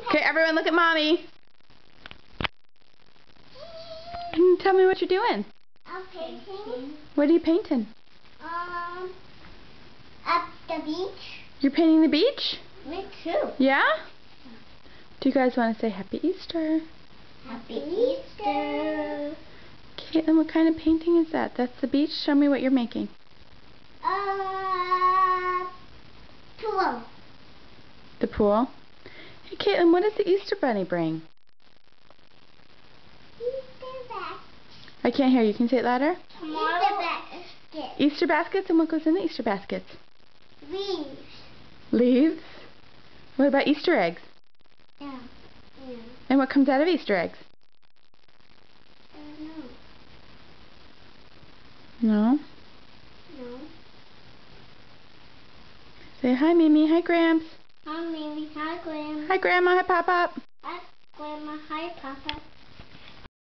Okay, everyone look at Mommy. Tell me what you're doing. I'm painting. What are you painting? At the beach. You're painting the beach? Me too. Yeah? Do you guys want to say Happy Easter? Happy Easter. Caitlin, what kind of painting is that? That's the beach? Show me what you're making. Pool. The pool? Hey, Caitlin, what does the Easter Bunny bring? Easter basket. I can't hear you. Can you say it louder? Easter basket. Easter baskets? And what goes in the Easter baskets? Leaves. Leaves? What about Easter eggs? Yeah. Yeah. And what comes out of Easter eggs? No. No? No. Say hi, Mimi. Hi, Gramps. Hi, Mimi. Hi, Graham. Hi, Grandma. Hi, Pop-Up. Hi,